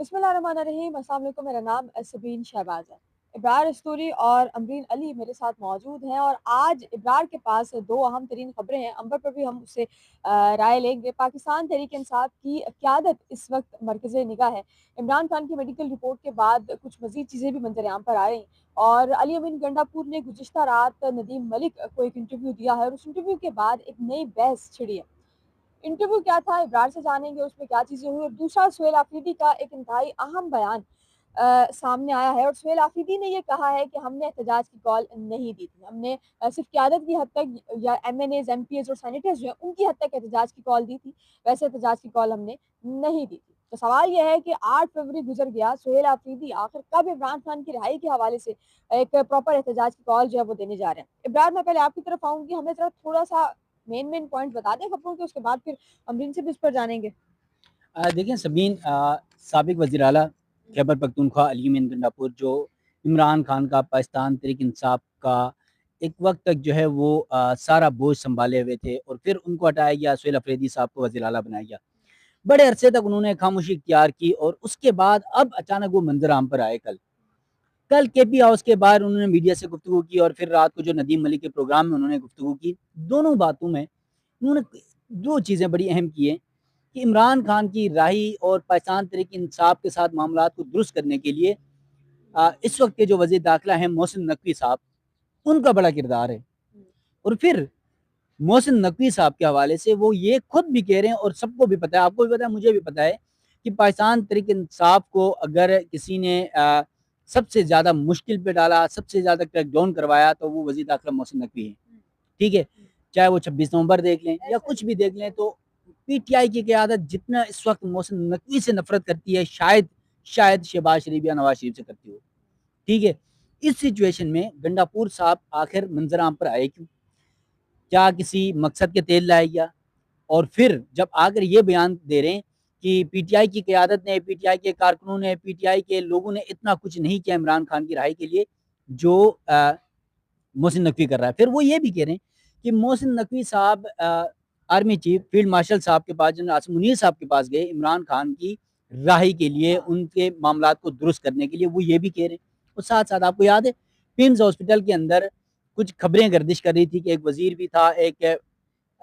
بسم اللہ الرحمن الرحیم۔ السلام علیکم، میرا نام سبین شہباز ہے۔ ابرار استوری اور امرین علی میرے ساتھ موجود ہیں، اور آج ابرار کے پاس دو اہم ترین خبریں ہیں۔ امبر پر بھی ہم اس سے رائے لیں گے۔ پاکستان تحریک انصاف کی قیادت اس وقت مرکز نگاہ ہے۔ عمران خان کی میڈیکل رپورٹ کے بعد کچھ مزید چیزیں بھی منظر عام پر آ رہی ہیں، اور علی امین گنڈاپور نے گزشتہ رات ندیم ملک کو ایک انٹرویو دیا ہے، اور اس انٹرویو کے بعد ایک نئی بحث چھڑی ہے۔ انٹرویو کیا تھا، ابرار سے جانیں گے اس میں کیا چیزیں ہوئی، اور دوسرا سہیل آفریدی کا ایک انتہائی اہم بیان سامنے آیا ہے، اور سہیل آفریدی نے یہ کہا ہے کہ ہم نے احتجاج کی کال نہیں دی تھی، ہم نے صرف قیادت کی حد تک یا M N As, M P As اور سینیٹرز جو ہیں ان کی حد تک احتجاج کی کال دی تھی، ویسے احتجاج کی کال ہم نے نہیں دی تھی۔ تو سوال یہ ہے کہ 8 فروری گزر گیا، سہیل آفریدی آخر کب عمران خان کی رہائی کے حوالے سے ایک پراپر احتجاج کی کال جو ہے وہ دینے جا رہے ہیں؟ ابرار، میں پہلے آپ کی طرف آؤں گی، ہمیں ذرا تھوڑا سا مین پوائنٹ بتا دیں خبروں کے، اس کے بعد پھر امرین سے بھی اس پر جانیں گے۔ دیکھیں سبین، سابق وزیر اعلیٰ خیبر پختونخوا علی امین گنڈاپور جو عمران خان کا پاکستان تحریک انصاف کا ایک وقت تک جو ہے وہ سارا بوجھ سنبھالے ہوئے تھے، اور پھر ان کو ہٹایا گیا، سہیل آفریدی صاحب کو وزیر اعلیٰ بنایا گیا۔ بڑے عرصے تک انہوں نے خاموشی اختیار کی، اور اس کے بعد اب اچانک وہ منظر عام پر آئے۔ کل کے پی ہاؤس کے باہر انہوں نے میڈیا سے گفتگو کی، اور پھر رات کو جو ندیم ملک کے پروگرام میں انہوں نے گفتگو کی۔ دونوں باتوں میں انہوں نے دو چیزیں بڑی اہم کی ہیں کہ عمران خان کی رہائی اور پاکستان تحریک انصاف کے ساتھ معاملات کو درست کرنے کے لیے اس وقت کے جو وزیر داخلہ ہیں محسن نقوی صاحب، ان کا بڑا کردار ہے۔ اور پھر محسن نقوی صاحب کے حوالے سے وہ یہ خود بھی کہہ رہے ہیں، اور سب کو بھی پتہ ہے، آپ کو بھی پتہ ہے، مجھے بھی پتہ ہے، کہ پاکستان تحریک انصاف کو اگر کسی نے سب سے زیادہ مشکل پہ ڈالا، سب سے زیادہ کریک ڈاؤن کروایا، تو وہ وزیر داخلہ محسن نقوی ہے۔ ٹھیک ہے، چاہے وہ 26 نومبر دیکھ لیں یا کچھ بھی دیکھ لیں، تو پی ٹی آئی کی قیادت جتنا اس وقت محسن نقوی سے نفرت کرتی ہے، شاید شہباز شریف یا نواز شریف سے کرتی ہو۔ ٹھیک ہے، اس سچویشن میں گنڈاپور صاحب آخر منظر عام پر آئے کیوں؟ کیا کسی مقصد کے تیل لائے گیا؟ اور پھر جب آ کر یہ بیان دے رہے ہیں کہ پی ٹی آئی کی قیادت نے، پی ٹی آئی کے کارکنوں نے، پی ٹی آئی کے لوگوں نے اتنا کچھ نہیں کیا عمران خان کی رہائی کے لیے جو محسن نقوی کر رہا ہے، پھر وہ یہ بھی کہہ رہے ہیں کہ محسن نقوی صاحب آرمی چیف فیلڈ مارشل صاحب کے پاس، جنرل عاصم منیر صاحب کے پاس گئے عمران خان کی رہائی کے لیے، ان کے معاملات کو درست کرنے کے لیے، وہ یہ بھی کہہ رہے ہیں۔ اور ساتھ ساتھ آپ کو یاد ہے پمز ہاسپٹل کے اندر کچھ خبریں گردش کر رہی تھی کہ ایک وزیر بھی تھا، ایک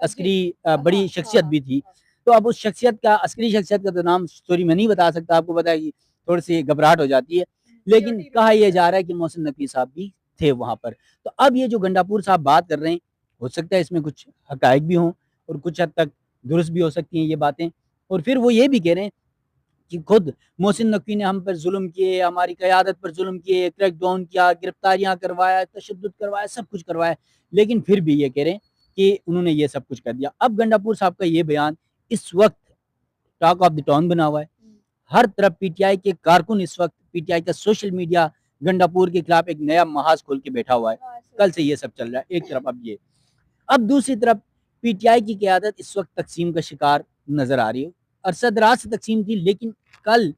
عسکری بڑی شخصیت بھی تھی۔ تو اب اس شخصیت کا، عسکری شخصیت کا تو نام سوری میں نہیں بتا سکتا، آپ کو پتا ہے کہ تھوڑی سی گھبراہٹ ہو جاتی ہے، لیکن کہا یہ جا رہا ہے کہ محسن نقوی صاحب بھی تھے وہاں پر۔ تو اب یہ جو گنڈاپور صاحب بات کر رہے ہیں، ہو سکتا ہے اس میں کچھ حقائق بھی ہوں اور کچھ حد تک درست بھی ہو سکتی ہیں یہ باتیں۔ اور پھر وہ یہ بھی کہہ رہے ہیں کہ خود محسن نقوی نے ہم پر ظلم کیے، ہماری قیادت پر ظلم کیے، کریک ڈاؤن کیا، گرفتاریاں کروایا، تشدد کروایا، سب کچھ کروایا، لیکن پھر بھی یہ کہہ رہے ہیں کہ انہوں نے یہ سب کچھ کر دیا۔ اب گنڈاپور صاحب کا یہ بیان اس وقت ٹاک آف دی ٹاؤن بنا ہوا ہے۔ ہر طرف پی ٹی آئی کے کارکن، اس وقت پی ٹی آئی کا سوشل میڈیا گنڈاپور کے خلاف ایک نیا محاذ کھول کے بیٹھا ہوا ہے۔ کل سے یہ سب چل رہا ہے ایک طرف، اب دوسری طرف پی ٹی آئی کی قیادت اس وقت تقسیم کا شکار نظر آ رہی ہے۔ ارشد راز سے تقسیم تھی، لیکن کل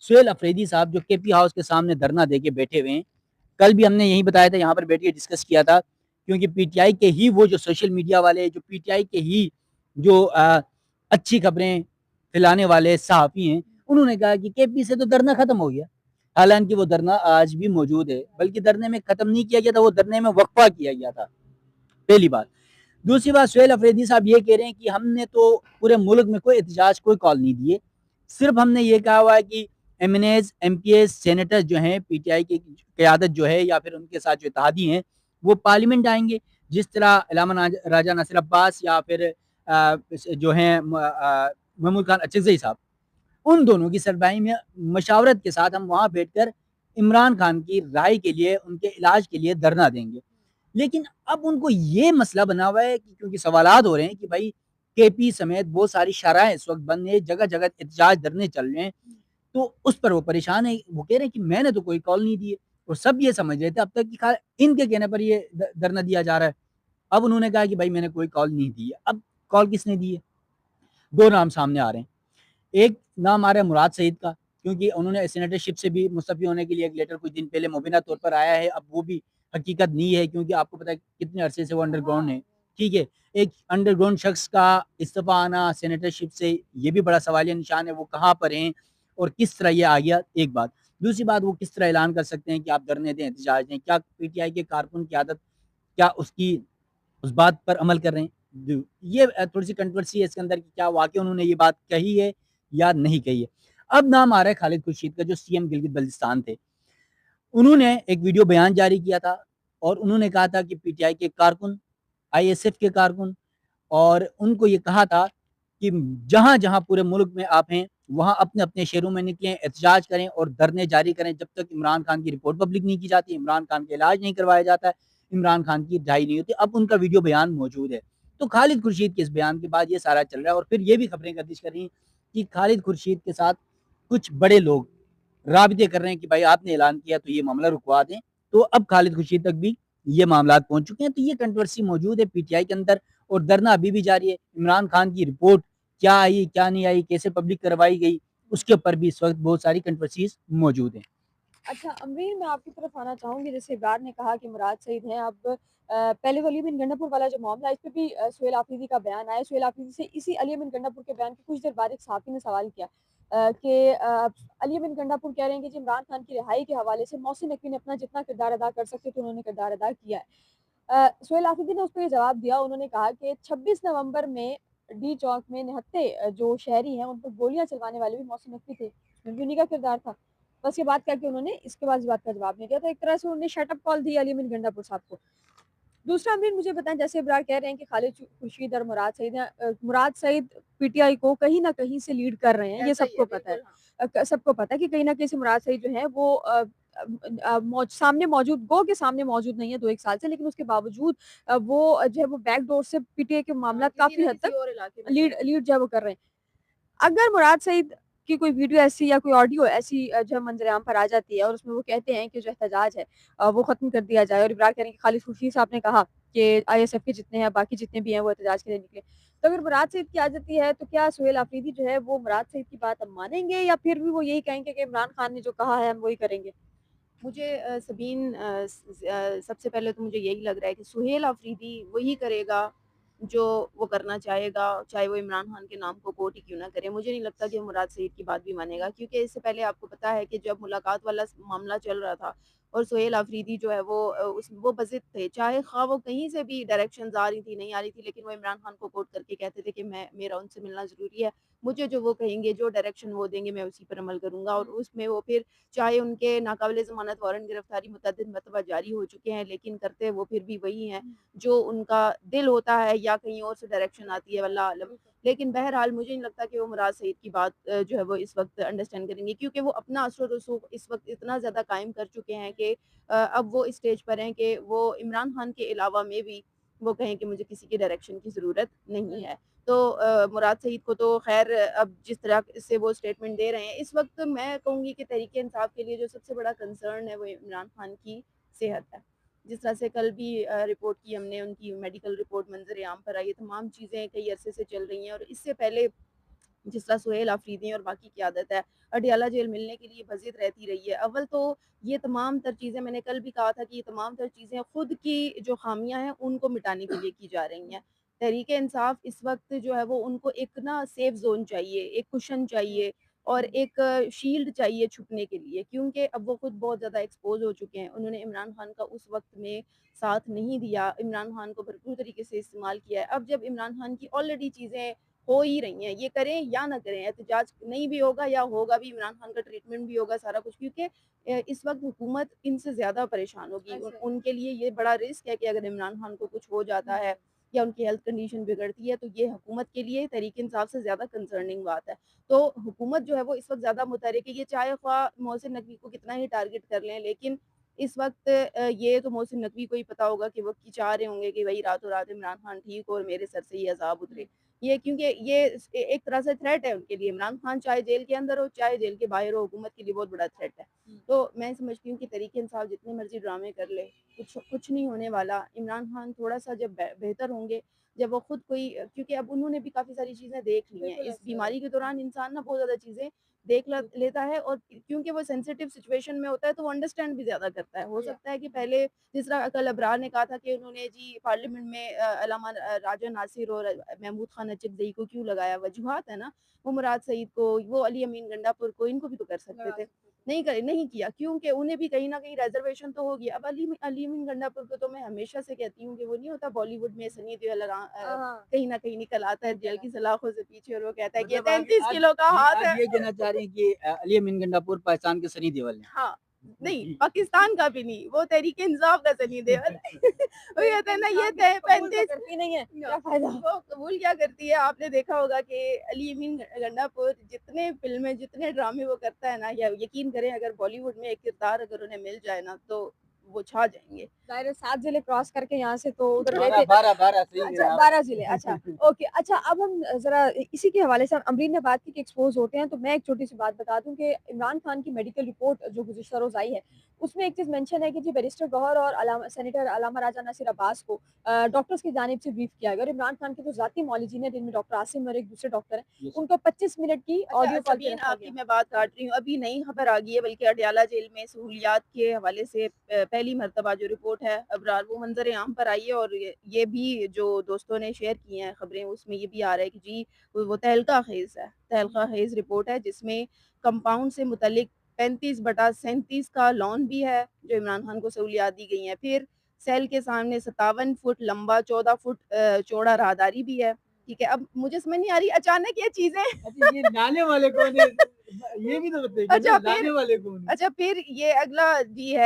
سہیل آفریدی صاحب جو کے پی ہاؤس کے سامنے دھرنا دے کے بیٹھے ہوئے ہیں، کل بھی ہم نے یہی بتایا تھا، یہاں پر بیٹھ کے ڈسکس کیا تھا، کیونکہ پی ٹی آئی کے ہی وہ جو سوشل میڈیا والے، جو پی ٹی آئی کے ہی جو اچھی خبریں پھیلانے والے صحافی ہیں، انہوں نے کہا کہ کے پی سے تو دھرنا ختم ہو گیا، حالانکہ وہ دھرنا آج بھی موجود ہے، بلکہ دھرنے میں ختم نہیں کیا گیا تھا، وہ دھرنے میں وقفہ کیا گیا تھا، پہلی بات۔ دوسری بات، سہیل آفریدی صاحب یہ کہہ رہے ہیں کہ ہم نے تو پورے ملک میں کوئی احتجاج، کوئی کال نہیں دیے، صرف ہم نے یہ کہا ہوا ہے کہ M N As, M P As, senator جو ہیں پی ٹی آئی کی قیادت جو ہے، یا پھر ان کے ساتھ جو اتحادی ہیں، وہ پارلیمنٹ آئیں گے، جس طرح علامہ راجہ ناصر عباس یا پھر جو ہیں محمود خان اچکزئی صاحب، ان دونوں کی سربراہی میں مشاورت کے ساتھ ہم وہاں بیٹھ کر عمران خان کی رہائی کے لیے، ان کے علاج کے لیے دھرنا دیں گے۔ لیکن اب ان کو یہ مسئلہ بنا ہوا ہے کہ کیونکہ سوالات ہو رہے ہیں کہ بھائی کے پی سمیت بہت ساری شرائح اس وقت بند ہیں، جگہ جگہ احتجاج دھرنے چل رہے ہیں، تو اس پر وہ پریشان ہیں۔ وہ کہہ رہے ہیں کہ میں نے تو کوئی کال نہیں دی ہے، اور سب یہ سمجھ رہے تھے اب تک کہ ان کے کہنے پر یہ دھرنا دیا جا رہا ہے۔ اب انہوں نے کہا کہ بھائی میں نے کوئی کال نہیں دی ہے۔ اب کال کس نے دی ہے؟ دو نام سامنے آ رہے ہیں۔ ایک نام آ رہا ہے مراد سعید کا، کیونکہ انہوں نے سینیٹر شپ سے بھی مستعفی ہونے کے لیے ایک لیٹر کچھ دن پہلے مبینہ طور پر آیا ہے، اب وہ بھی حقیقت نہیں ہے، کیونکہ آپ کو پتہ ہے کتنے عرصے سے وہ انڈر گراؤنڈ ہے۔ ٹھیک ہے، ایک انڈر گراؤنڈ شخص کا استعفیٰ آنا سینیٹر شپ سے، یہ بھی بڑا سوالیہ نشان ہے، وہ کہاں پر ہیں، اور کس طرح یہ آ گیا، ایک بات۔ دوسری بات، وہ کس طرح اعلان کر سکتے ہیں کہ آپ دھرنے دیں، احتجاج دیں؟ کیا پی ٹی آئی کے کارکن کی عادت، کیا اس بات پر عمل کر رہے ہیں؟ یہ تھوڑی سی کنٹروورسی ہے اس کے اندر کہ کیا واقعی انہوں نے یہ بات کہی ہے یا نہیں کہی ہے۔ اب نام آ رہا ہے خالد خورشید کا، جو سی ایم گلگت بلتستان تھے۔ انہوں نے ایک ویڈیو بیان جاری کیا تھا اور انہوں نے کہا تھا کہ پی ٹی آئی کے کارکن، آئی ایس ایف کے کارکن، اور ان کو یہ کہا تھا کہ جہاں جہاں پورے ملک میں آپ ہیں وہاں اپنے اپنے شہروں میں نکلیں، احتجاج کریں اور دھرنے جاری کریں جب تک عمران خان کی رپورٹ پبلک نہیں کی جاتی، عمران خان کا علاج نہیں کروایا جاتا ہے، عمران خان کی رہائی نہیں ہوتی۔ اب ان کا ویڈیو بیان موجود ہے۔ تو خالد خورشید کے اس بیان کے بعد یہ سارا چل رہا ہے، اور پھر یہ بھی خبریں گردش کر رہی ہیں کہ خالد خورشید کے ساتھ کچھ بڑے لوگ رابطے کر رہے ہیں کہ بھائی آپ نے اعلان کیا تو یہ معاملہ رکوا دیں۔ تو اب خالد خورشید تک بھی یہ معاملات پہنچ چکے ہیں۔ تو یہ کنٹروورسی موجود ہے پی ٹی آئی کے اندر، اور دھرنا ابھی بھی جاری ہے۔ عمران خان کی رپورٹ کیا آئی، کیا نہیں آئی، کیسے پبلک کروائی گئی، اس کے اوپر بھی اس وقت بہت ساری کنٹروورسیز موجود ہیں۔ اچھا امین، میں آپ کی طرف آنا چاہوں گی۔ جیسے ابرار نے کہا کہ مراد سعید ہیں، اب پہلے وہ علی بن گنڈا پور والا جو معاملہ ہے اس پہ بھی سہیل آفریدی کا بیان آیا۔ سہیل آفریدی سے اسی علی بن گنڈا پور کے بیان کے کچھ دیر بعد ایک صحافی نے سوال کیا کہ علی بن گنڈا پور کہہ رہے ہیں کہ جی عمران خان کی رہائی کے حوالے سے محسن نقوی نے اپنا جتنا کردار ادا کر سکتے تو انہوں نے کردار ادا کیا ہے۔ سہیل آفریدی نے اس پہ یہ جواب دیا، انہوں نے کہا کہ 26 نومبر میں ڈی چوک میں نہتے جو شہری ہیں ان پر گولیاں چلوانے والے بھی محسن نقوی تھے، اس میں بھی انہیں کا کردار تھا۔ بس یہ بات کر کے انہوں نے اس کے بعد اس بات کا جواب نہیں دیا، تو ایک طرح سے انہوں نے شٹ اپ کال دی علی بن گنڈا پور صاحب کو۔ دوسرا امین مجھے بتائیں، جیسے ابرار کہہ رہے ہیں کہ خالد خورشید اور مراد سعید ہیں، مراد سعید پی ٹی آئی کو کہیں نہ کہیں سے لیڈ کر رہے ہیں، یہ سب کو پتہ ہے، سب کو پتہ ہے کہ کہیں نہ کہیں سے مراد سعید جو ہیں وہ سامنے موجود، گو کے سامنے موجود نہیں ہے 2 ایک سال سے، لیکن اس کے باوجود وہ جو ہے وہ بیک ڈور سے پی ٹی آئی کے معاملات کافی حد تک لیڈ جو ہے وہ کر رہے ہیں۔ اگر مراد سعید کی کوئی ویڈیو ایسی یا کوئی آڈیو ایسی جو ہے منظر عام پر آ جاتی ہے اور اس میں وہ کہتے ہیں کہ جو احتجاج ہے وہ ختم کر دیا جائے، اور ابرار کہہ رہے ہیں کہ خالد خورشید صاحب نے کہا کہ آئی ایس ایف کے جتنے ہیں باقی جتنے بھی ہیں وہ احتجاج کے لیے نکلے، تو اگر مراد سعید کی آ جاتی ہے تو کیا سہیل آفریدی جو ہے وہ مراد سعید کی بات اب مانیں گے، یا پھر بھی وہ یہی کہیں گے کہ عمران خان نے جو کہا ہے ہم وہی کریں گے؟ مجھے سبین سب سے پہلے تو مجھے یہی لگ رہا ہے کہ سہیل آفریدی وہی کرے گا جو وہ کرنا چاہے گا، چاہے وہ عمران خان کے نام کو کوٹ ہی کیوں نہ کرے۔ مجھے نہیں لگتا کہ وہ مراد سعید کی بات بھی مانے گا، کیونکہ اس سے پہلے آپ کو پتا ہے کہ جب ملاقات والا معاملہ چل رہا تھا اور سہیل آفریدی جو ہے وہ بضد تھے، چاہے خواہ وہ کہیں سے بھی ڈائریکشنز آ رہی تھی نہیں آ رہی تھی، لیکن وہ عمران خان کو کوٹ کر کے کہتے تھے کہ میرا ان سے ملنا ضروری ہے، مجھے جو وہ کہیں گے، جو ڈائریکشن وہ دیں گے میں اسی پر عمل کروں گا۔ اور اس میں وہ پھر چاہے ان کے ناقابل ضمانت وارنٹ گرفتاری متعدد مرتبہ جاری ہو چکے ہیں، لیکن کرتے وہ پھر بھی وہی ہیں جو ان کا دل ہوتا ہے، یا کہیں اور سے ڈائریکشن آتی ہے، واللہ عالم۔ لیکن بہرحال مجھے نہیں لگتا کہ وہ مراد سعید کی بات جو ہے وہ اس وقت انڈرسٹینڈ کریں گے، کیونکہ وہ اپنا اثر و رسوخ اس وقت اتنا زیادہ قائم کر چکے ہیں کہ اب وہ اسٹیج پر ہیں کہ وہ عمران خان کے علاوہ میں بھی وہ کہیں کہ مجھے کسی کی ڈائریکشن کی ضرورت نہیں ہے۔ تو مراد سعید کو تو خیر اب جس طرح سے وہ اسٹیٹمنٹ دے رہے ہیں، اس وقت میں کہوں گی کہ تحریک انصاف کے لیے جو سب سے بڑا کنسرن ہے وہ عمران خان کی صحت ہے۔ جس طرح سے کل بھی رپورٹ کی ہم نے، ان کی میڈیکل رپورٹ منظر عام پر آئی، یہ تمام چیزیں کئی عرصے سے چل رہی ہیں، اور اس سے پہلے جس طرح سہیل آفریدی اور باقی کی عادت ہے اڈیالہ جیل ملنے کے لیے بزید رہتی رہی ہے۔ اول تو یہ تمام تر چیزیں، میں نے کل بھی کہا تھا کہ یہ تمام تر چیزیں خود کی جو خامیاں ہیں ان کو مٹانے کے لیے کی جا رہی ہیں۔ تحریک انصاف اس وقت جو ہے وہ ان کو ایک نا سیف زون چاہیے، ایک کشن چاہیے، اور ایک شیلڈ چاہیے چھپنے کے لیے، کیونکہ اب وہ خود بہت زیادہ ایکسپوز ہو چکے ہیں۔ انہوں نے عمران خان کا اس وقت میں ساتھ نہیں دیا، عمران خان کو بھرپور طریقے سے استعمال کیا ہے۔ اب جب عمران خان کی آلریڈی چیزیں ہو ہی رہی ہیں، یہ کریں یا نہ کریں، احتجاج نہیں بھی ہوگا یا ہوگا بھی، عمران خان کا ٹریٹمنٹ بھی ہوگا، سارا کچھ، کیونکہ اس وقت حکومت ان سے زیادہ پریشان ہوگی۔ ان کے لیے یہ بڑا رسک ہے کہ اگر عمران خان کو کچھ ہو جاتا ہے یا ان کی ہیلتھ کنڈیشن بگڑتی ہے، تو یہ حکومت کے لیے تحریک انصاف سے زیادہ کنسرننگ بات ہے۔ تو حکومت جو ہے وہ اس وقت زیادہ متحرک ہے، یہ چاہے خواہ محسن نقوی کو کتنا ہی ٹارگٹ کر لیں، لیکن اس وقت یہ تو محسن نقوی کو ہی پتا ہوگا کہ وہ چاہ رہے ہوں گے کہ وہی راتوں رات عمران خان ٹھیک ہو اور میرے سر سے یہ عذاب اترے۔ یہ کیونکہ یہ ایک طرح سے تھریٹ ہے ان کے لیے، عمران خان چاہے جیل کے اندر ہو چاہے جیل کے باہر ہو، حکومت کے لیے بہت بڑا تھریٹ ہے۔ تو میں سمجھتی ہوں کہ تحریک انصاف جتنے مرضی ڈرامے کر لے، کچھ نہیں ہونے والا۔ عمران خان تھوڑا سا جب بہتر ہوں گے، جب وہ خود کوئی، کیونکہ اب انہوں نے بھی کافی ساری چیزیں دیکھ لی ہیں اس بیماری کے دوران، انسان نا بہت زیادہ چیزیں دیکھ لیتا ہے، اور کیونکہ وہ سینسیٹیو سچویشن میں ہوتا ہے تو وہ انڈرسٹینڈ بھی زیادہ کرتا ہے. ہو یا سکتا ہے کہ پہلے جس طرح کل ابرار نے کہا تھا کہ انہوں نے جی پارلیمنٹ میں علامہ راجہ ناصر اور محمود خان اچکزئی کو کیوں لگایا، وجوہات ہے نا، وہ مراد سعید کو، وہ علی امین گنڈا پور کو، ان کو بھی تو کر سکتے لگا تھے. سکتے تھے. نہیں کیا کیونکہ انہیں بھی کہیں نہ کہیں ریزرویشن تو ہوگی. اب علی امین گنڈا پور کو تو میں ہمیشہ سے کہتی ہوں کہ وہ نہیں ہوتا بالی ووڈ میں سنی دیول ہاں کہیں نہ کہیں نکل آتا ہے جیل نکلا. کی سلاخوں سے پیچھے، اور وہ کہتا ہے کہ یہ مطلب آپ 33 کلو کا ہاتھ آج ہے. یہ کہنا چاہ رہے ہیں کہ علی امین گنڈاپور پاکستان کے سنی دیول ہیں. ہاں نہیں، پاکستان کا بھی نہیں، وہ تحریک انصاف کا سنی دیول ہے. وہ کہتے ہیں نا یہ قبول تو 35 کرتی نہیں ہے, کیا فائدہ. وہ قبول کیا کرتی ہے. آپ نے دیکھا ہوگا کہ علی امین گنڈا پور جتنے فلمیں جتنے ڈرامے وہ کرتا ہے نا، یا یقین کریں اگر بالی ووڈ میں ایک کردار اگر انہیں مل جائے نا تو وہ چھا جائیں گے. ظاہر ہے 7 ضلع کراس کر کے یہاں سے تو ادھر گئے بارہ تھے. بارہ بارہ صحیح اچھا ہے 12 ضلع, اچھا اوکے. اچھا اب ہم ذرا اسی کے حوالے سے امرین نے بات کی کہ ایکسپوز ہوتے ہیں, تو میں ایک چھوٹی سی بات بتا دوں کہ عمران خان کی میڈیکل رپورٹ جو گزشتہ روز آئی ہے اس میں ایک چیز مینشن ہے کہ جی بیرسٹر گوہر اور سینیٹر علامہ راجہ ناصر عباس کو ڈاکٹرز کی جانب سے بریف کیا گیا, اور عمران خان کے جو ذاتی معالجین ہیں جن میں ڈاکٹر عاصم اور ایک دوسرے ڈاکٹر ہیں ان کو 25 منٹ کی اچھا آڈیو کال پہ سبین، رکھا آپ گیا. کی میں بات کاٹ رہی ہوں، ابھی نئی خبر آ گئی ہے بلکہ اڈیالہ جیل میں سہولیات کے حوالے سے پہلی مرتبہ جو رپورٹ ہے ابرار وہ منظر عام پر آئی ہے. اور یہ بھی جو دوستوں نے شیئر کی ہیں خبریں اس میں یہ بھی آ رہا ہے کہ جی وہ تہلکہ خیز رپورٹ ہے جس میں کمپاؤنڈ سے متعلق 35/37 کا لان بھی ہے جو عمران خان کو سہولیات دی گئی ہیں. پھر سیل کے سامنے 57 فٹ لمبا 14 فٹ چوڑا راہداری بھی ہے. ٹھیک ہے، اب مجھے سمجھ نہیں آ رہی اچانک یہ چیزیں. اچھا یہ لانے والے کون ہیں, یہ بھی تو بتائیے اچھا نا, لانے والے کون ہیں. اچھا پھر یہ اگلی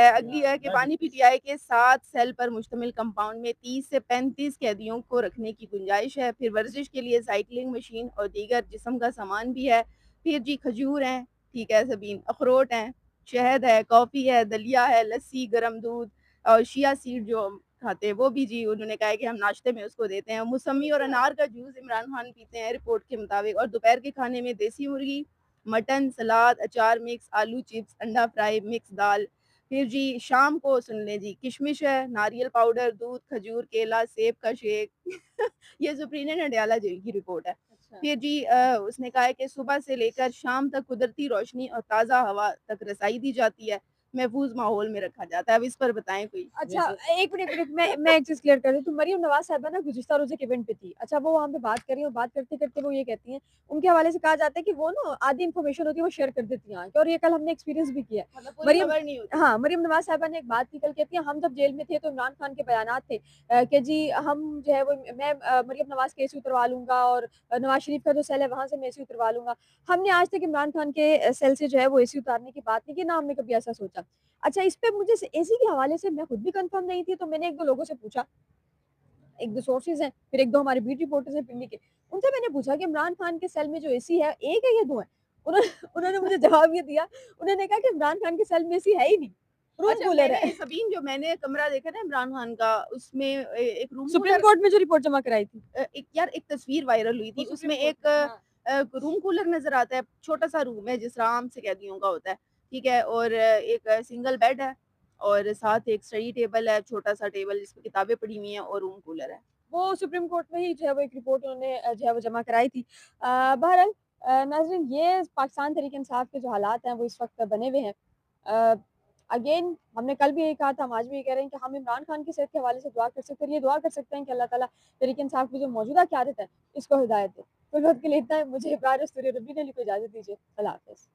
ہے کہ پانی پی ٹی آئی کے 7 سیل پر مشتمل کمپاؤنڈ میں 30 سے 35 قیدیوں کو رکھنے کی گنجائش ہے. پھر ورزش کے لیے سائیکلنگ مشین اور دیگر جسم کا سامان بھی ہے. پھر جی کھجور ہیں, ٹھیک ہے سبین, اخروٹ ہیں, شہد ہے, کافی ہے, دلیا ہے, لسی, گرم دودھ اور شیعہ سیڈ جو کھاتے ہیں وہ بھی جی انہوں نے کہا ہے کہ ہم ناشتے میں اس کو دیتے ہیں. موسمی اور انار کا جوس عمران خان پیتے ہیں رپورٹ کے مطابق. اور دوپہر کے کھانے میں دیسی مرغی, مٹن, سلاد, اچار مکس, آلو چپس, انڈا فرائی, مکس دال. پھر جی شام کو سن لیں جی کشمش ہے, ناریل پاؤڈر, دودھ, کھجور, کیلا, سیب کا شیک. یہ سپرینٹینڈنٹ اڈیالہ جیل کی رپورٹ ہے. پھر جی اس نے کہا ہے کہ صبح سے لے کر شام تک قدرتی روشنی اور تازہ ہوا تک رسائی دی جاتی ہے, محفوظ ماحول میں رکھا جاتا ہے. اب اس پر بتائیں کوئی. اچھا ایک منٹ میں ایک چیز کلیئر کر دوں. تو مریم نواز صاحبہ نا گزشتہ روز ایک ایونٹ پہ تھی. اچھا وہ وہاں پہ بات کر رہی ہیں, اور بات کرتے کرتے وہ یہ کہتی ہیں ان کے حوالے سے کہا جاتا ہے کہ وہ نا آدھی انفارمیشن ہوتی ہے وہ شیئر کر دیتی ہیں, اور یہ کل ہم نے ایکسپیرینس بھی کیا ہے. مریم ہاں مریم نواز صاحبہ نے ایک بات کی کل, کہتی ہیں ہم جب جیل میں تھے تو عمران خان کے بیانات تھے کہ جی ہم جو ہے وہ میں مریم نواز کے اے سی اتروا لوں گا, اور نواز شریف کا جو سیل ہے وہاں سے میں اے سی اتروا لوں گا. ہم نے آج تک عمران خان کے سیل سے جو ہے وہ اے سی اتارنے کی بات نہیں کی, نہ ہم نے کبھی ایسا سوچا. اچھا اس پہ مجھے اے سی کے حوالے سے میں خود بھی کنفرم نہیں تھی, تو میں نے ایک دو لوگوں سے پوچھا, ایک دو سورسز ہیں, پھر ایک دو ہمارے بیٹ رپورٹرز ہیں پنڈی کے, ان سے میں نے پوچھا کہ عمران خان کے سیل میں جو اے سی ہے ایک ہے یا دو ہے. انہوں نے مجھے جواب یہ دیا, انہوں نے کہا کہ عمران خان کے سیل میں اے سی ہے ہی نہیں, روم کولر ہے. سبین جو میں نے کمرہ دیکھا نا عمران خان کا, اس میں ایک روم سپریم کورٹ میں جو رپورٹ جمع کرائی تھی, ایک تصویر وائرل ہوئی تھی, اس میں ایک روم کولر نظر آتا ہے, چھوٹا سا روم ہے جس طرح عام سے قیدیوں کا ہوتا ہے, ٹھیک ہے, اور ایک سنگل بیڈ ہے, اور ساتھ ایک اسٹڈی ٹیبل ہے, چھوٹا سا ٹیبل جس پہ کتابیں پڑھی ہوئی ہیں, اور روم کولر ہے. وہ سپریم کورٹ میں ہی جو ہے وہ ایک رپورٹ انہوں نے جو ہے وہ جمع کرائی تھی. بہرحال ناظرین یہ پاکستان تحریک انصاف کے جو حالات ہیں وہ اس وقت بنے ہوئے ہیں. اگین ہم نے کل بھی یہی کہا تھا, ہم آج بھی یہ کہہ رہے ہیں کہ ہم عمران خان کی صحت کے حوالے سے دعا کر سکتے ہیں, یہ دعا کر سکتے ہیں کہ اللہ تعالیٰ تحریک انصاف کی جو موجودہ قیادت ہے اس کو ہدایت دے. تو وقت کے لیے اتنا ہے, مجھے ابرار استوری ربی نے کو اجازت دیجیے. اللہ حافظ.